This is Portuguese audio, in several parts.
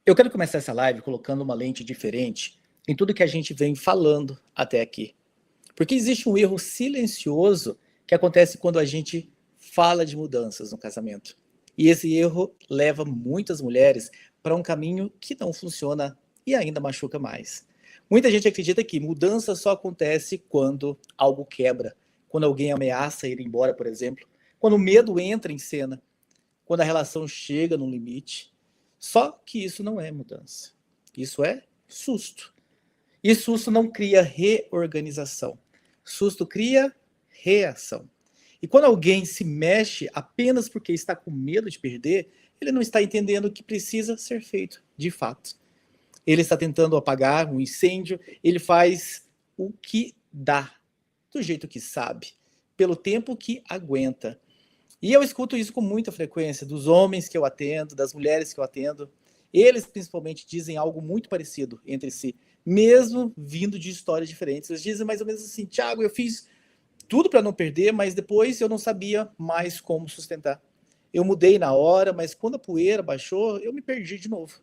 Eu quero começar essa live colocando uma lente diferente em tudo que a gente vem falando até aqui. Porque existe um erro silencioso que acontece quando a gente fala de mudanças no casamento. E esse erro leva muitas mulheres para um caminho que não funciona e ainda machuca mais. Muita gente acredita que mudança só acontece quando algo quebra, quando alguém ameaça ir embora, por exemplo, quando o medo entra em cena, quando a relação chega no limite. Só que isso não é mudança. Isso é susto. E susto não cria reorganização. Susto cria reação. E quando alguém se mexe apenas porque está com medo de perder, ele não está entendendo o que precisa ser feito de fato. Ele está tentando apagar um incêndio, ele faz o que dá, do jeito que sabe, pelo tempo que aguenta. E eu escuto isso com muita frequência dos homens que eu atendo, das mulheres que eu atendo. Eles principalmente dizem algo muito parecido entre si, mesmo vindo de histórias diferentes. Eles dizem mais ou menos assim: Thiago, eu fiz tudo para não perder, mas depois eu não sabia mais como sustentar. Eu mudei na hora, mas quando a poeira baixou, eu me perdi de novo.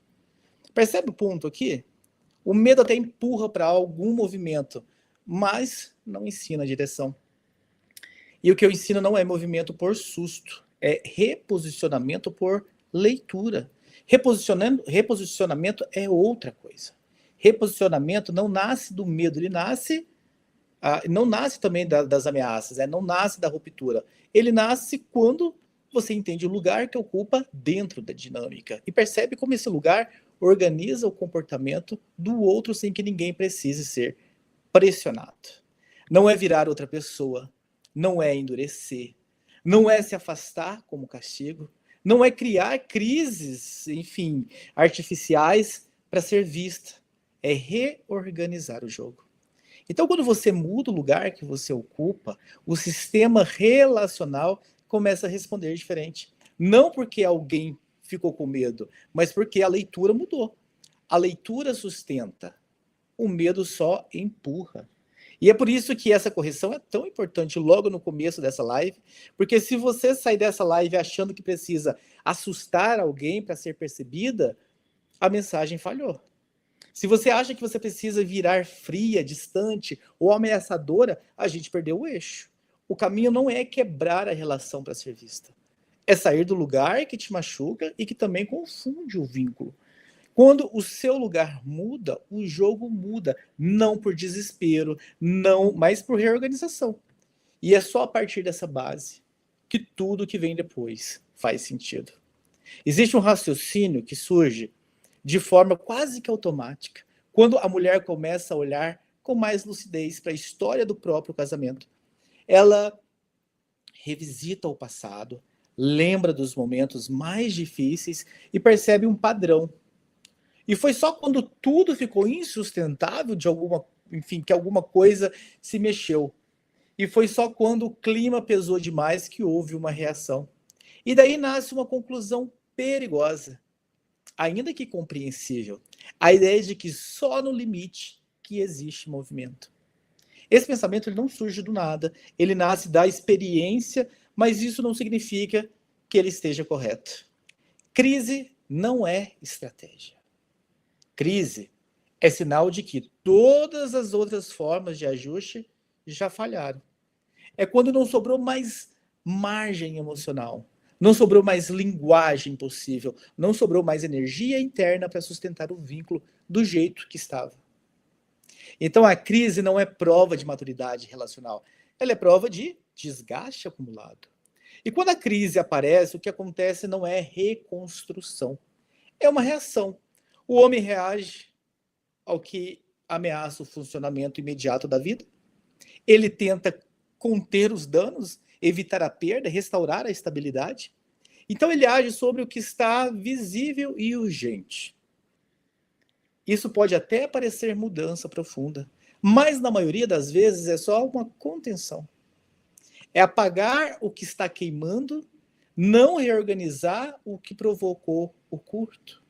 Percebe o ponto aqui? O medo até empurra para algum movimento, mas não ensina a direção. E o que eu ensino não é movimento por susto, é reposicionamento por leitura. Reposicionamento é outra coisa. Reposicionamento não nasce do medo, ele nasce, não nasce também das ameaças, não nasce da ruptura. Ele nasce quando você entende o lugar que ocupa dentro da dinâmica e percebe como esse lugar organiza o comportamento do outro sem que ninguém precise ser pressionado. Não é virar outra pessoa, não é endurecer, não é se afastar como castigo, não é criar crises, enfim, artificiais para ser vista, é reorganizar o jogo. Então, quando você muda o lugar que você ocupa, o sistema relacional começa a responder diferente. Não porque alguém ficou com medo, mas porque a leitura mudou. A leitura sustenta, o medo só empurra. E é por isso que essa correção é tão importante logo no começo dessa live, porque se você sair dessa live achando que precisa assustar alguém para ser percebida, a mensagem falhou. Se você acha que você precisa virar fria, distante ou ameaçadora, a gente perdeu o eixo. O caminho não é quebrar a relação para ser vista. É sair do lugar que te machuca e que também confunde o vínculo. Quando o seu lugar muda, o jogo muda, não por desespero, não, mas por reorganização. E é só a partir dessa base que tudo que vem depois faz sentido. Existe um raciocínio que surge de forma quase que automática quando a mulher começa a olhar com mais lucidez para a história do próprio casamento. Ela revisita o passado, lembra dos momentos mais difíceis e percebe um padrão. E foi só quando tudo ficou insustentável enfim, que alguma coisa se mexeu. E foi só quando o clima pesou demais que houve uma reação. E daí nasce uma conclusão perigosa, ainda que compreensível, a ideia de que só no limite que existe movimento. Esse pensamento ele não surge do nada, ele nasce da experiência, mas isso não significa que ele esteja correto. Crise não é estratégia. Crise é sinal de que todas as outras formas de ajuste já falharam. É quando não sobrou mais margem emocional, não sobrou mais linguagem possível, não sobrou mais energia interna para sustentar o vínculo do jeito que estava. Então a crise não é prova de maturidade relacional, ela é prova de desgaste acumulado. E quando a crise aparece, o que acontece não é reconstrução, é uma reação. O homem reage ao que ameaça o funcionamento imediato da vida. Ele tenta conter os danos, evitar a perda, restaurar a estabilidade. Então ele age sobre o que está visível e urgente. Isso pode até parecer mudança profunda, mas na maioria das vezes é só uma contenção. É apagar o que está queimando, não reorganizar o que provocou o curto.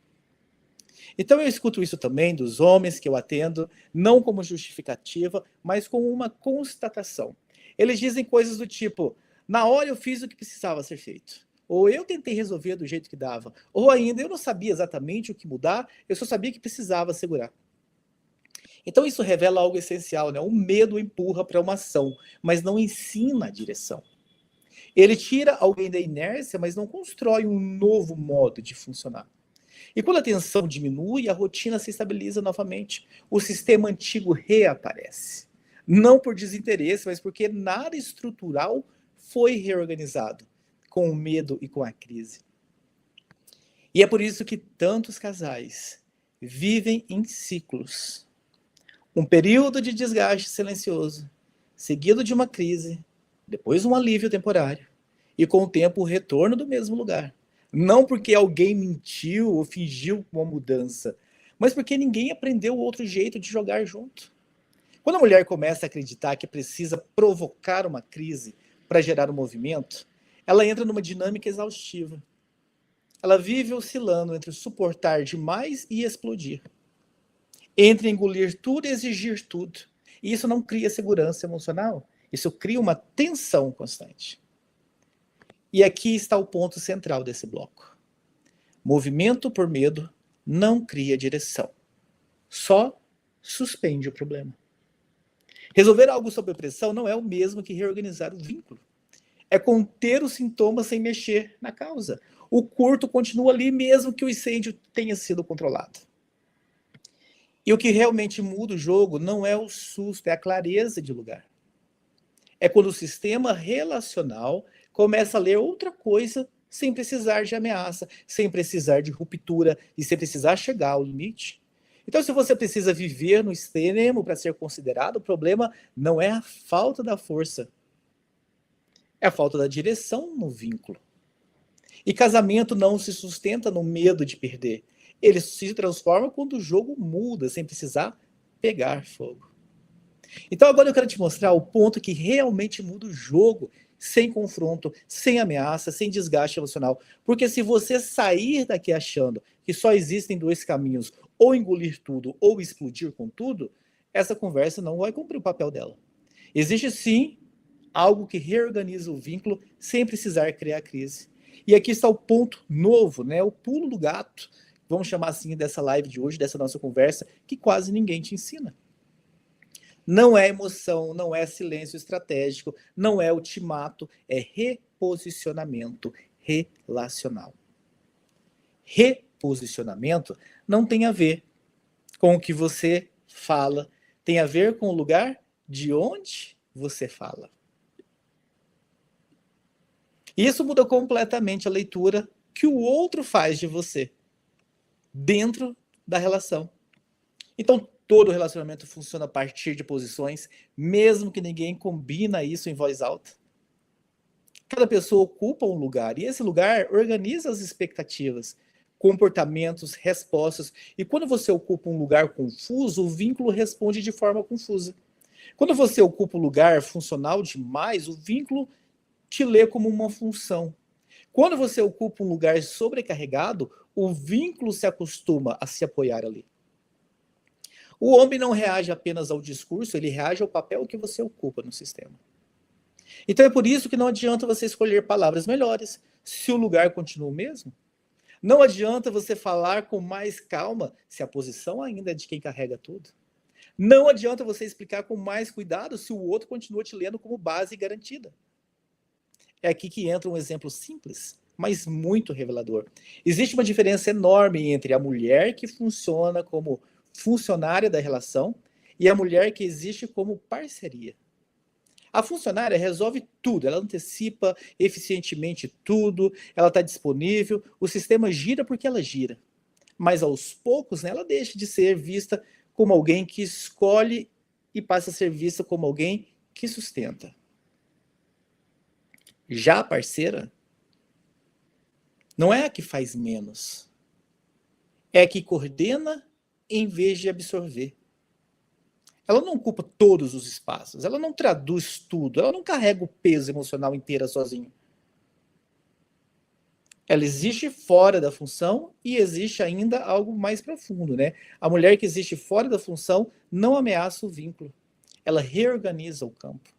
Então eu escuto isso também dos homens que eu atendo, não como justificativa, mas como uma constatação. Eles dizem coisas do tipo: na hora eu fiz o que precisava ser feito. Ou eu tentei resolver do jeito que dava. Ou ainda, eu não sabia exatamente o que mudar, eu só sabia que precisava segurar. Então isso revela algo essencial, né? O medo empurra para uma ação, mas não ensina a direção. Ele tira alguém da inércia, mas não constrói um novo modo de funcionar. E quando a tensão diminui, a rotina se estabiliza novamente. O sistema antigo reaparece. Não por desinteresse, mas porque nada estrutural foi reorganizado com o medo e com a crise. E é por isso que tantos casais vivem em ciclos. Um período de desgaste silencioso, seguido de uma crise, depois um alívio temporário, e com o tempo o retorno do mesmo lugar. Não porque alguém mentiu ou fingiu uma mudança, mas porque ninguém aprendeu outro jeito de jogar junto. Quando a mulher começa a acreditar que precisa provocar uma crise para gerar um movimento, ela entra numa dinâmica exaustiva. Ela vive oscilando entre suportar demais e explodir. Entre engolir tudo e exigir tudo. E isso não cria segurança emocional. Isso cria uma tensão constante. E aqui está o ponto central desse bloco. Movimento por medo não cria direção. Só suspende o problema. Resolver algo sob pressão não é o mesmo que reorganizar o vínculo. É conter os sintomas sem mexer na causa. O curto continua ali mesmo que o incêndio tenha sido controlado. E o que realmente muda o jogo não é o susto, é a clareza de lugar. É quando o sistema relacional começa a ler outra coisa sem precisar de ameaça, sem precisar de ruptura e sem precisar chegar ao limite. Então, se você precisa viver no extremo para ser considerado, o problema não é a falta da força, é a falta da direção no vínculo. E casamento não se sustenta no medo de perder. Ele se transforma quando o jogo muda, sem precisar pegar fogo. Então agora eu quero te mostrar o ponto que realmente muda o jogo, sem confronto, sem ameaça, sem desgaste emocional. Porque se você sair daqui achando que só existem dois caminhos, ou engolir tudo, ou explodir com tudo, essa conversa não vai cumprir o papel dela. Existe sim algo que reorganiza o vínculo sem precisar criar crise. E aqui está o ponto novo, né? O pulo do gato, vamos chamar assim dessa live de hoje, dessa nossa conversa, que quase ninguém te ensina. Não é emoção, não é silêncio estratégico, não é ultimato, é reposicionamento relacional. Reposicionamento não tem a ver com o que você fala, tem a ver com o lugar de onde você fala. Isso muda completamente a leitura que o outro faz de você dentro da relação. Então, todo relacionamento funciona a partir de posições, mesmo que ninguém combina isso em voz alta. Cada pessoa ocupa um lugar, e esse lugar organiza as expectativas, comportamentos, respostas. E quando você ocupa um lugar confuso, o vínculo responde de forma confusa. Quando você ocupa um lugar funcional demais, o vínculo te lê como uma função. Quando você ocupa um lugar sobrecarregado, o vínculo se acostuma a se apoiar ali. O homem não reage apenas ao discurso, ele reage ao papel que você ocupa no sistema. Então é por isso que não adianta você escolher palavras melhores, se o lugar continua o mesmo. Não adianta você falar com mais calma, se a posição ainda é de quem carrega tudo. Não adianta você explicar com mais cuidado, se o outro continua te lendo como base garantida. É aqui que entra um exemplo simples, mas muito revelador. Existe uma diferença enorme entre a mulher que funciona como funcionária da relação e a mulher que existe como parceria. A funcionária resolve tudo, ela antecipa eficientemente tudo, ela está disponível, o sistema gira porque ela gira. Mas aos poucos, né, ela deixa de ser vista como alguém que escolhe e passa a ser vista como alguém que sustenta. Já a parceira não é a que faz menos, é a que coordena em vez de absorver. Ela não ocupa todos os espaços, ela não traduz tudo, ela não carrega o peso emocional inteiro sozinha. Ela existe fora da função e existe ainda algo mais profundo, né? A mulher que existe fora da função não ameaça o vínculo, ela reorganiza o campo.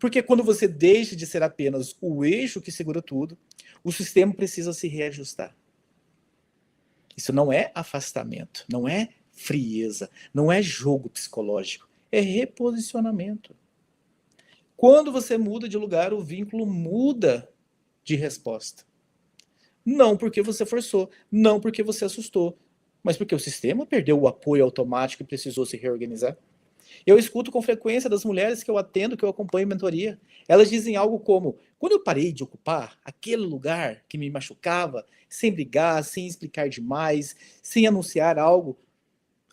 Porque quando você deixa de ser apenas o eixo que segura tudo, o sistema precisa se reajustar. Isso não é afastamento, não é frieza, não é jogo psicológico, é reposicionamento. Quando você muda de lugar, o vínculo muda de resposta. Não porque você forçou, não porque você assustou, mas porque o sistema perdeu o apoio automático e precisou se reorganizar. Eu escuto com frequência das mulheres que eu atendo, que eu acompanho em mentoria. Elas dizem algo como: quando eu parei de ocupar aquele lugar que me machucava, sem brigar, sem explicar demais, sem anunciar algo,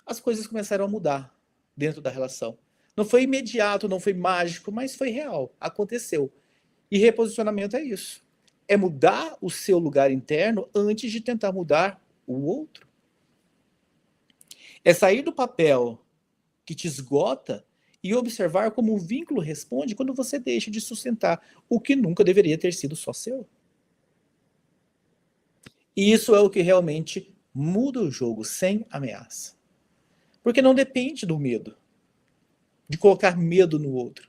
as coisas começaram a mudar dentro da relação. Não foi imediato, não foi mágico, mas foi real, aconteceu. E reposicionamento é isso. É mudar o seu lugar interno antes de tentar mudar o outro. É sair do papel que te esgota e observar como o vínculo responde quando você deixa de sustentar o que nunca deveria ter sido só seu. E isso é o que realmente muda o jogo sem ameaça. Porque não depende do medo, de colocar medo no outro.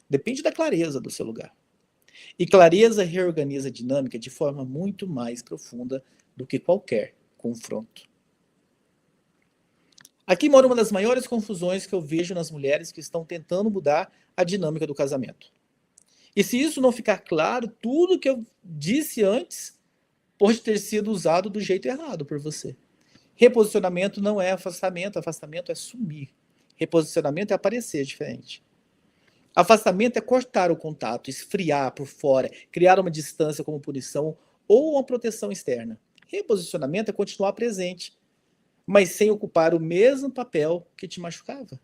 Depende da clareza do seu lugar. E clareza reorganiza a dinâmica de forma muito mais profunda do que qualquer confronto. Aqui mora uma das maiores confusões que eu vejo nas mulheres que estão tentando mudar a dinâmica do casamento. E se isso não ficar claro, tudo que eu disse antes pode ter sido usado do jeito errado por você. Reposicionamento não é afastamento, afastamento é sumir. Reposicionamento é aparecer diferente. Afastamento é cortar o contato, esfriar por fora, criar uma distância como punição ou uma proteção externa. Reposicionamento é continuar presente, mas sem ocupar o mesmo papel que te machucava.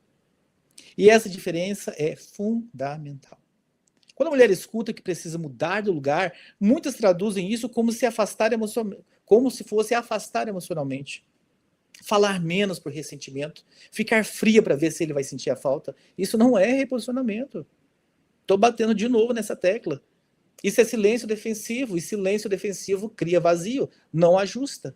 E essa diferença é fundamental. Quando a mulher escuta que precisa mudar de lugar, muitas traduzem isso como se afastar emocionalmente, como se fosse afastar emocionalmente. Falar menos por ressentimento, ficar fria para ver se ele vai sentir a falta. Isso não é reposicionamento. Estou batendo de novo nessa tecla. Isso é silêncio defensivo, e silêncio defensivo cria vazio, não ajusta.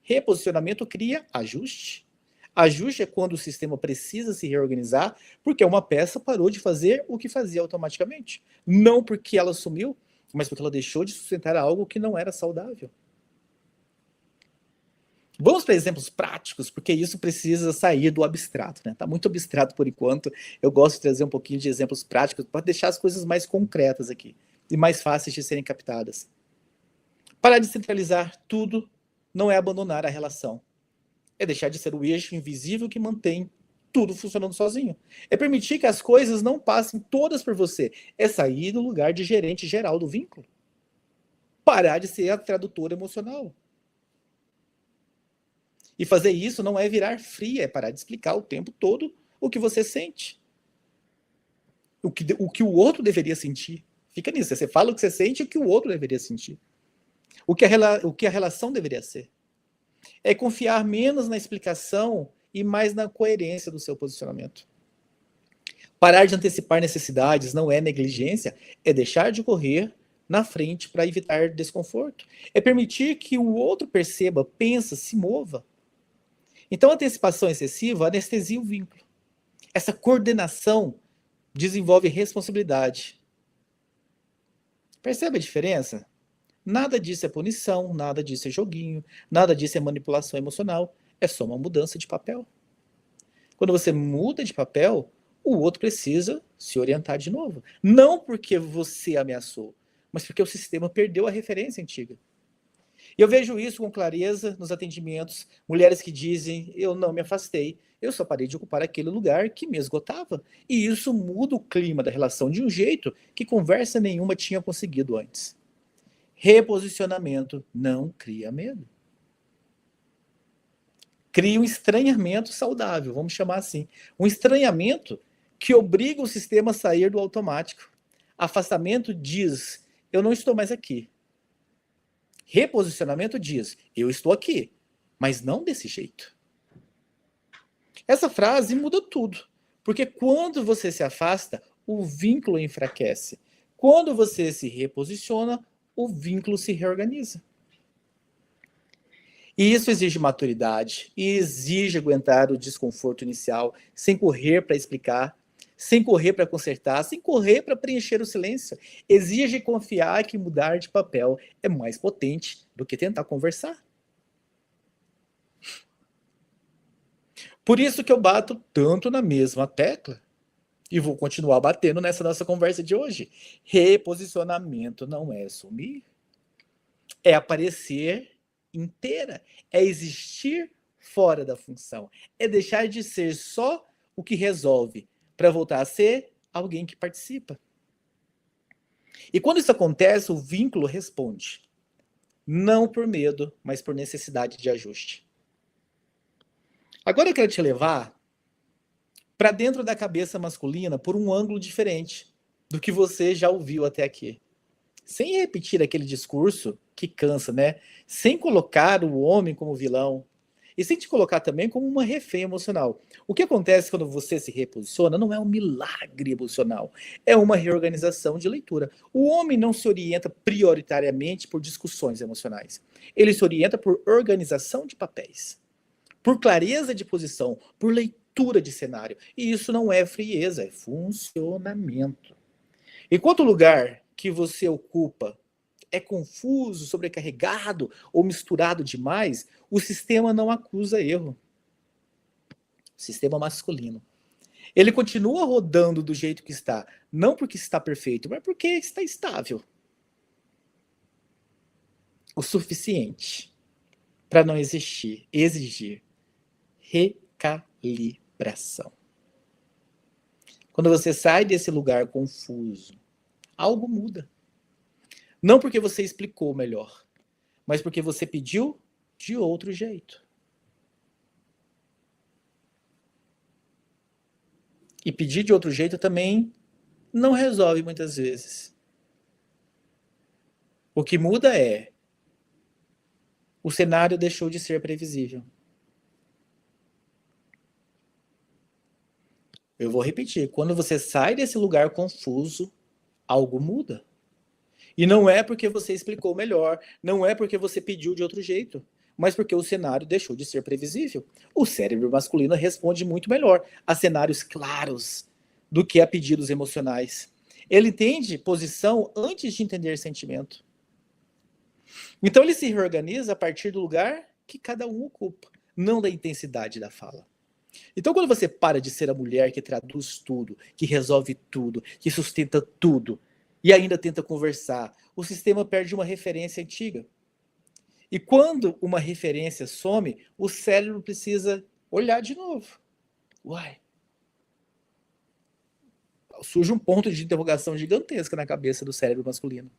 Reposicionamento cria ajuste. Ajuste é quando o sistema precisa se reorganizar porque uma peça parou de fazer o que fazia automaticamente. Não porque ela sumiu, mas porque ela deixou de sustentar algo que não era saudável. Vamos para exemplos práticos, porque isso precisa sair do abstrato, né? Tá muito abstrato por enquanto. Eu gosto de trazer um pouquinho de exemplos práticos para deixar as coisas mais concretas aqui e mais fáceis de serem captadas. Parar de centralizar tudo não é abandonar a relação. É deixar de ser o eixo invisível que mantém tudo funcionando sozinho. É permitir que as coisas não passem todas por você. É sair do lugar de gerente geral do vínculo. Parar de ser a tradutora emocional. E fazer isso não é virar fria, é parar de explicar o tempo todo o que você sente. O que o outro deveria sentir. Fica nisso, você fala o que você sente e o que o outro deveria sentir. O que a relação deveria ser. É confiar menos na explicação e mais na coerência do seu posicionamento. Parar de antecipar necessidades não é negligência, é deixar de correr na frente para evitar desconforto. É permitir que o outro perceba, pensa, se mova. Então, a antecipação excessiva anestesia o vínculo. Essa coordenação desenvolve responsabilidade. Percebe a diferença? Nada disso é punição, nada disso é joguinho, nada disso é manipulação emocional. É só uma mudança de papel. Quando você muda de papel, o outro precisa se orientar de novo. Não porque você ameaçou, mas porque o sistema perdeu a referência antiga. E eu vejo isso com clareza nos atendimentos, mulheres que dizem: eu não me afastei, eu só parei de ocupar aquele lugar que me esgotava. E isso muda o clima da relação de um jeito que conversa nenhuma tinha conseguido antes. Reposicionamento não cria medo. Cria um estranhamento saudável, vamos chamar assim. Um estranhamento que obriga o sistema a sair do automático. Afastamento diz: eu não estou mais aqui. Reposicionamento diz: eu estou aqui, mas não desse jeito. Essa frase muda tudo, porque quando você se afasta, o vínculo enfraquece. Quando você se reposiciona, o vínculo se reorganiza. E isso exige maturidade, e exige aguentar o desconforto inicial, sem correr para explicar, sem correr para consertar, sem correr para preencher o silêncio. Exige confiar que mudar de papel é mais potente do que tentar conversar. Por isso que eu bato tanto na mesma tecla e vou continuar batendo nessa nossa conversa de hoje. Reposicionamento não é sumir, é aparecer inteira, é existir fora da função, é deixar de ser só o que resolve para voltar a ser alguém que participa. E quando isso acontece, o vínculo responde, não por medo, mas por necessidade de ajuste. Agora eu quero te levar para dentro da cabeça masculina por um ângulo diferente do que você já ouviu até aqui. Sem repetir aquele discurso que cansa, né? Sem colocar o homem como vilão. E sem te colocar também como uma refém emocional. O que acontece quando você se reposiciona não é um milagre emocional. É uma reorganização de leitura. O homem não se orienta prioritariamente por discussões emocionais. Ele se orienta por organização de papéis. Por clareza de posição, por leitura de cenário. E isso não é frieza, é funcionamento. Enquanto o lugar que você ocupa é confuso, sobrecarregado ou misturado demais, o sistema não acusa erro. O sistema masculino. Ele continua rodando do jeito que está, não porque está perfeito, mas porque está estável. O suficiente para não exigir recalibração. Quando você sai desse lugar confuso, algo muda. Não porque você explicou melhor, mas porque você pediu de outro jeito. E pedir de outro jeito também não resolve muitas vezes. O que muda é o cenário deixou de ser previsível. Eu vou repetir, quando você sai desse lugar confuso, algo muda. E não é porque você explicou melhor, não é porque você pediu de outro jeito, mas porque o cenário deixou de ser previsível. O cérebro masculino responde muito melhor a cenários claros do que a pedidos emocionais. Ele entende posição antes de entender sentimento. Então ele se reorganiza a partir do lugar que cada um ocupa, não da intensidade da fala. Então, quando você para de ser a mulher que traduz tudo, que resolve tudo, que sustenta tudo, e ainda tenta conversar, o sistema perde uma referência antiga. E quando uma referência some, o cérebro precisa olhar de novo. Uai. Surge um ponto de interrogação gigantesca na cabeça do cérebro masculino.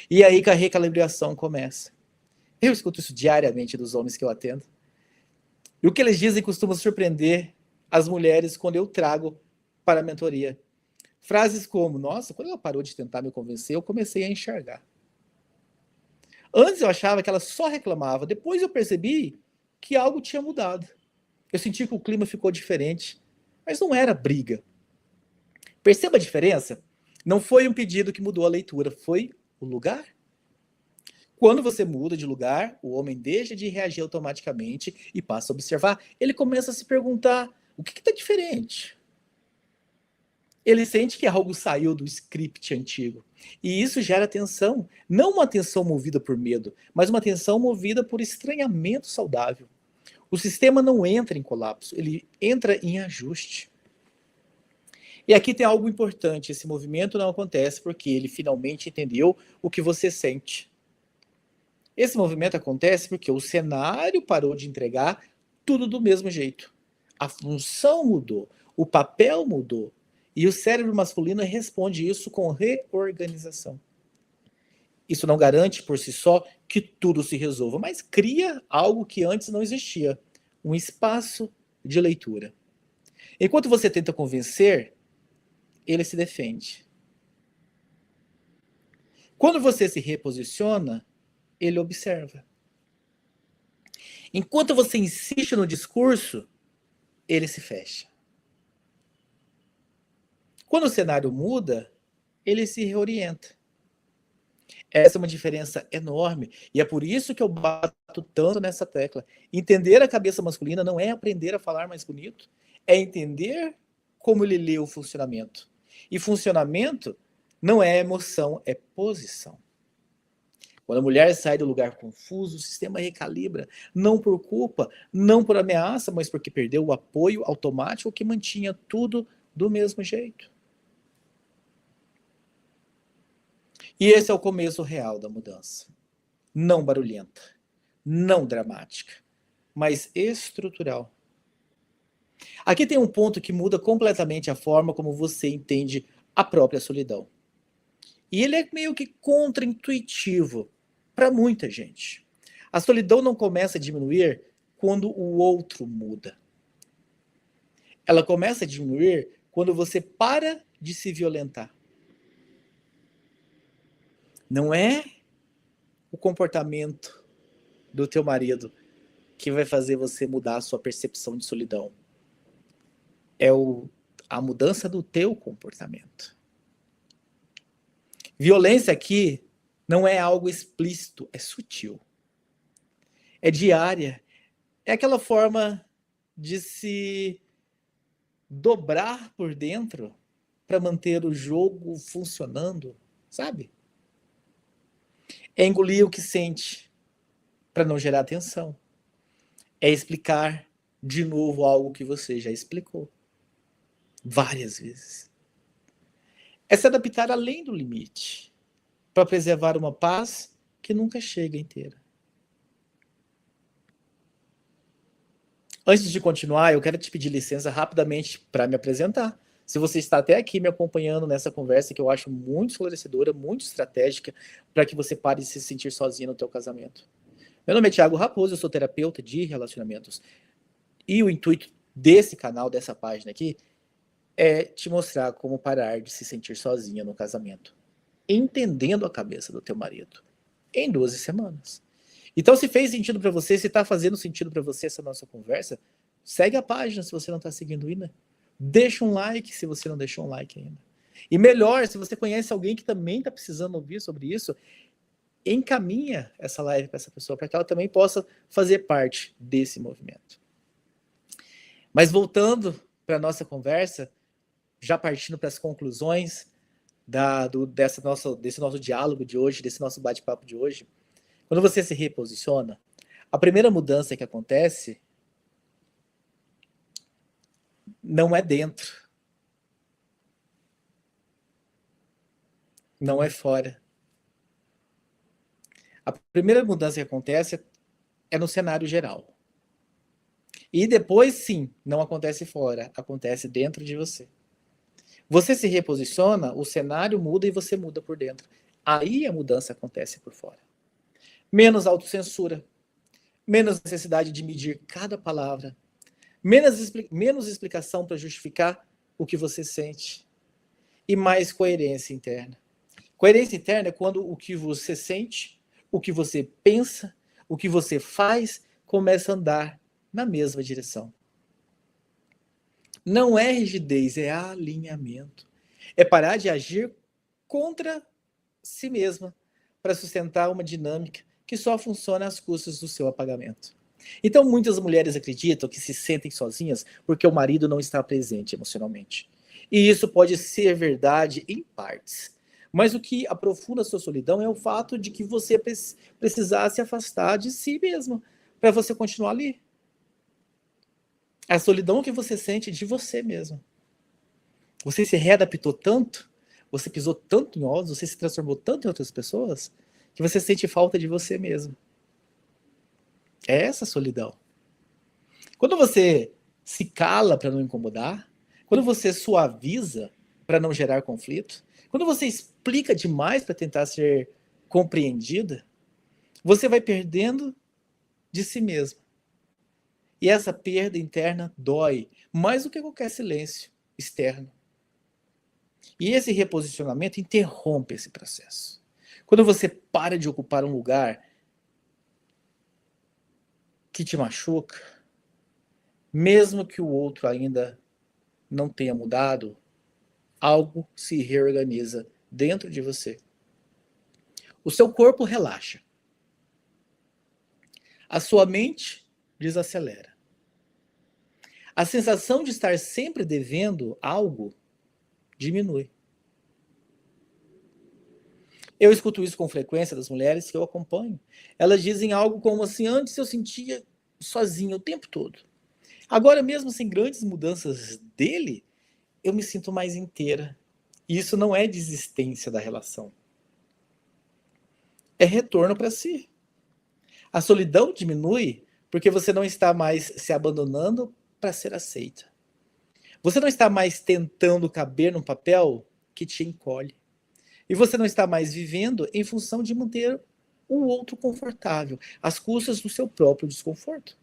E aí que a recalibração começa. Eu escuto isso diariamente dos homens que eu atendo. E o que eles dizem costuma surpreender as mulheres quando eu trago para a mentoria. Frases como, nossa, quando ela parou de tentar me convencer, eu comecei a enxergar. Antes eu achava que ela só reclamava, depois eu percebi que algo tinha mudado. Eu senti que o clima ficou diferente, mas não era briga. Perceba a diferença? Não foi um pedido que mudou a leitura, foi o lugar. Quando você muda de lugar, o homem deixa de reagir automaticamente e passa a observar. Ele começa a se perguntar, o que está diferente? Ele sente que algo saiu do script antigo. E isso gera tensão. Não uma tensão movida por medo, mas uma tensão movida por estranhamento saudável. O sistema não entra em colapso, ele entra em ajuste. E aqui tem algo importante, esse movimento não acontece porque ele finalmente entendeu o que você sente. Esse movimento acontece porque o cenário parou de entregar tudo do mesmo jeito. A função mudou, o papel mudou, e o cérebro masculino responde isso com reorganização. Isso não garante por si só que tudo se resolva, mas cria algo que antes não existia, um espaço de leitura. Enquanto você tenta convencer, ele se defende. Quando você se reposiciona, ele observa. Enquanto você insiste no discurso, ele se fecha. Quando o cenário muda, ele se reorienta. Essa é uma diferença enorme. E é por isso que eu bato tanto nessa tecla. Entender a cabeça masculina não é aprender a falar mais bonito, é entender como ele lê o funcionamento. E funcionamento não é emoção, é posição. Quando a mulher sai do lugar confuso, o sistema recalibra, não por culpa, não por ameaça, mas porque perdeu o apoio automático que mantinha tudo do mesmo jeito. E esse é o começo real da mudança. Não barulhenta, não dramática, mas estrutural. Aqui tem um ponto que muda completamente a forma como você entende a própria solidão. E ele é meio que contraintuitivo para muita gente. A solidão não começa a diminuir quando o outro muda. Ela começa a diminuir quando você para de se violentar. Não é o comportamento do teu marido que vai fazer você mudar a sua percepção de solidão. É a mudança do teu comportamento. Violência aqui não é algo explícito, é sutil. É diária. É aquela forma de se dobrar por dentro para manter o jogo funcionando, sabe? É engolir o que sente para não gerar tensão. É explicar de novo algo que você já explicou várias vezes. É se adaptar além do limite para preservar uma paz que nunca chega inteira. Antes de continuar, eu quero te pedir licença rapidamente para me apresentar. Se você está até aqui me acompanhando nessa conversa que eu acho muito esclarecedora, muito estratégica, para que você pare de se sentir sozinho no teu casamento. Meu nome é Thiago Raposo, eu sou terapeuta de relacionamentos. E o intuito desse canal, dessa página aqui, é te mostrar como parar de se sentir sozinha no casamento. Entendendo a cabeça do teu marido. Em 12 semanas. Então, se fez sentido para você, se está fazendo sentido para você essa nossa conversa, segue a página se você não está seguindo ainda. Deixa um like se você não deixou um like ainda. E melhor, se você conhece alguém que também está precisando ouvir sobre isso, encaminha essa live para essa pessoa, para que ela também possa fazer parte desse movimento. Mas voltando para a nossa conversa, já partindo para as conclusões desse nosso diálogo de hoje, desse nosso bate-papo de hoje, quando você se reposiciona, a primeira mudança que acontece não é dentro, não é fora. A primeira mudança que acontece é no cenário geral. E depois, sim, não acontece fora, acontece dentro de você. Você se reposiciona, o cenário muda e você muda por dentro. Aí a mudança acontece por fora. Menos autocensura, menos necessidade de medir cada palavra, menos explicação para justificar o que você sente e mais coerência interna. Coerência interna é quando o que você sente, o que você pensa, o que você faz começa a andar na mesma direção. Não é rigidez, é alinhamento. É parar de agir contra si mesma para sustentar uma dinâmica que só funciona às custas do seu apagamento. Então, muitas mulheres acreditam que se sentem sozinhas porque o marido não está presente emocionalmente. E isso pode ser verdade em partes. Mas o que aprofunda a sua solidão é o fato de que você precisar se afastar de si mesmo para você continuar ali. A solidão que você sente de você mesmo. Você se readaptou tanto, você pisou tanto em ovos, você se transformou tanto em outras pessoas, que você sente falta de você mesmo. É essa solidão. Quando você se cala para não incomodar, quando você suaviza para não gerar conflito, quando você explica demais para tentar ser compreendida, você vai perdendo de si mesmo. E essa perda interna dói mais do que qualquer silêncio externo. E esse reposicionamento interrompe esse processo. Quando você para de ocupar um lugar que te machuca, mesmo que o outro ainda não tenha mudado, algo se reorganiza dentro de você. O seu corpo relaxa. A sua mente desacelera. A sensação de estar sempre devendo algo diminui. Eu escuto isso com frequência das mulheres que eu acompanho. Elas dizem algo como assim: antes eu sentia sozinha o tempo todo. Agora, mesmo sem grandes mudanças dele, eu me sinto mais inteira. E isso não é desistência da relação. É retorno para si. A solidão diminui porque você não está mais se abandonando para ser aceita. Você não está mais tentando caber num papel que te encolhe. E você não está mais vivendo em função de manter o outro confortável, às custas do seu próprio desconforto.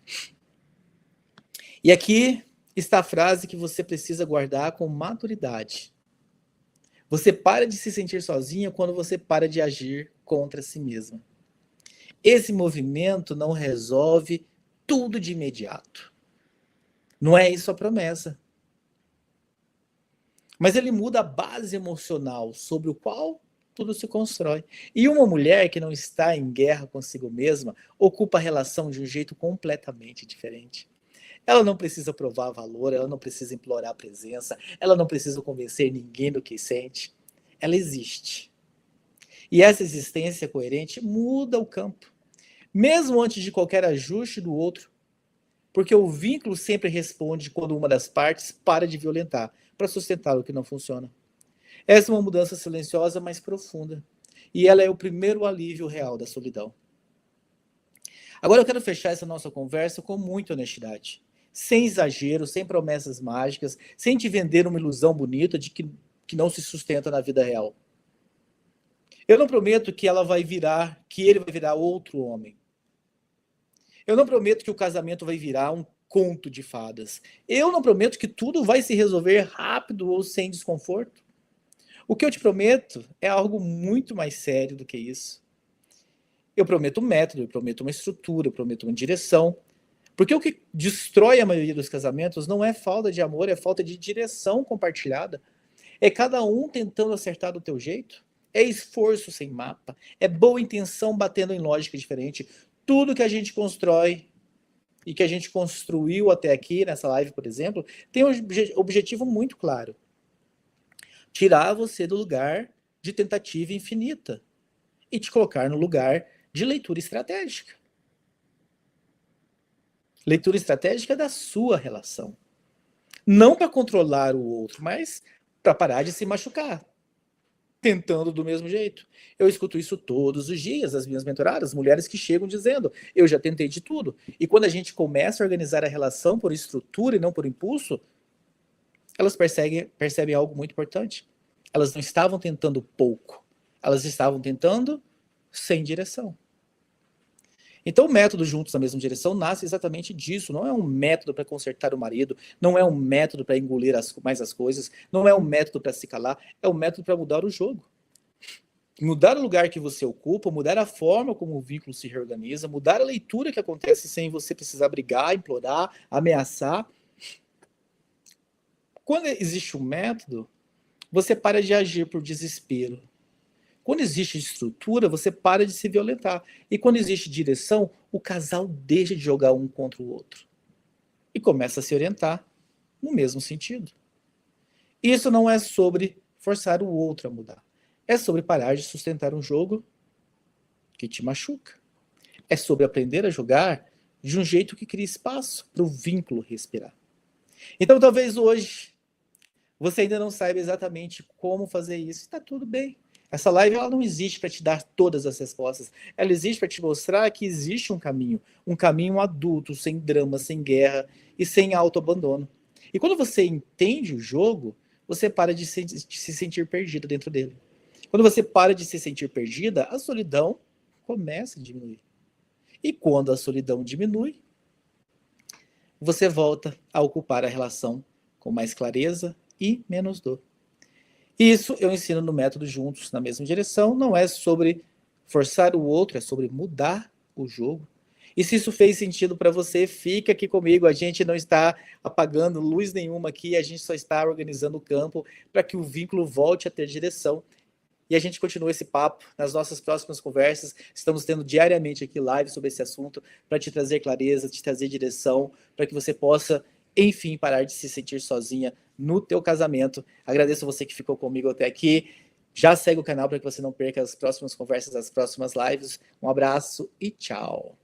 E aqui está a frase que você precisa guardar com maturidade. Você para de se sentir sozinha quando você para de agir contra si mesma. Esse movimento não resolve tudo de imediato. Não é isso a promessa. Mas ele muda a base emocional sobre o qual tudo se constrói. E uma mulher que não está em guerra consigo mesma ocupa a relação de um jeito completamente diferente. Ela não precisa provar valor, ela não precisa implorar presença, ela não precisa convencer ninguém do que sente. Ela existe. E essa existência coerente muda o campo, mesmo antes de qualquer ajuste do outro, porque o vínculo sempre responde quando uma das partes para de violentar, para sustentar o que não funciona. Essa é uma mudança silenciosa, mas profunda. E ela é o primeiro alívio real da solidão. Agora eu quero fechar essa nossa conversa com muita honestidade. Sem exagero, sem promessas mágicas, sem te vender uma ilusão bonita de que não se sustenta na vida real. Eu não prometo que ele vai virar outro homem. Eu não prometo que o casamento vai virar um conto de fadas. Eu não prometo que tudo vai se resolver rápido ou sem desconforto. O que eu te prometo é algo muito mais sério do que isso. Eu prometo um método, eu prometo uma estrutura, eu prometo uma direção. Porque o que destrói a maioria dos casamentos não é falta de amor, é falta de direção compartilhada. É cada um tentando acertar do teu jeito. É esforço sem mapa. É boa intenção batendo em lógica diferente. Tudo que a gente constrói e que a gente construiu até aqui, nessa live, por exemplo, tem um objetivo muito claro. Tirar você do lugar de tentativa infinita e te colocar no lugar de leitura estratégica. Leitura estratégica da sua relação. Não para controlar o outro, mas para parar de se machucar, tentando do mesmo jeito. Eu escuto isso todos os dias, as minhas mentoradas, mulheres que chegam dizendo, eu já tentei de tudo. E quando a gente começa a organizar a relação por estrutura e não por impulso, elas percebem algo muito importante. Elas não estavam tentando pouco, elas estavam tentando sem direção. Então o método Juntos na Mesma Direção nasce exatamente disso. Não é um método para consertar o marido, não é um método para engolir mais as coisas, não é um método para se calar, é um método para mudar o jogo. Mudar o lugar que você ocupa, mudar a forma como o vínculo se reorganiza, mudar a leitura que acontece sem você precisar brigar, implorar, ameaçar. Quando existe um método, você para de agir por desespero. Quando existe estrutura, você para de se violentar. E quando existe direção, o casal deixa de jogar um contra o outro. E começa a se orientar no mesmo sentido. Isso não é sobre forçar o outro a mudar. É sobre parar de sustentar um jogo que te machuca. É sobre aprender a jogar de um jeito que cria espaço para o vínculo respirar. Então, talvez hoje, você ainda não saiba exatamente como fazer isso. Está tudo bem. Essa live ela não existe para te dar todas as respostas. Ela existe para te mostrar que existe um caminho adulto, sem drama, sem guerra e sem autoabandono. E quando você entende o jogo, você para de se sentir perdida dentro dele. Quando você para de se sentir perdida, a solidão começa a diminuir. E quando a solidão diminui, você volta a ocupar a relação com mais clareza e menos dor. Isso eu ensino no método Juntos na Mesma Direção. Não é sobre forçar o outro, é sobre mudar o jogo. E se isso fez sentido para você, fica aqui comigo. A gente não está apagando luz nenhuma aqui, a gente só está organizando o campo para que o vínculo volte a ter direção. E a gente continua esse papo nas nossas próximas conversas. Estamos tendo diariamente aqui lives sobre esse assunto para te trazer clareza, te trazer direção, para que você possa enfim, parar de se sentir sozinha no teu casamento. Agradeço você que ficou comigo até aqui. Já segue o canal para que você não perca as próximas conversas, as próximas lives. Um abraço e tchau.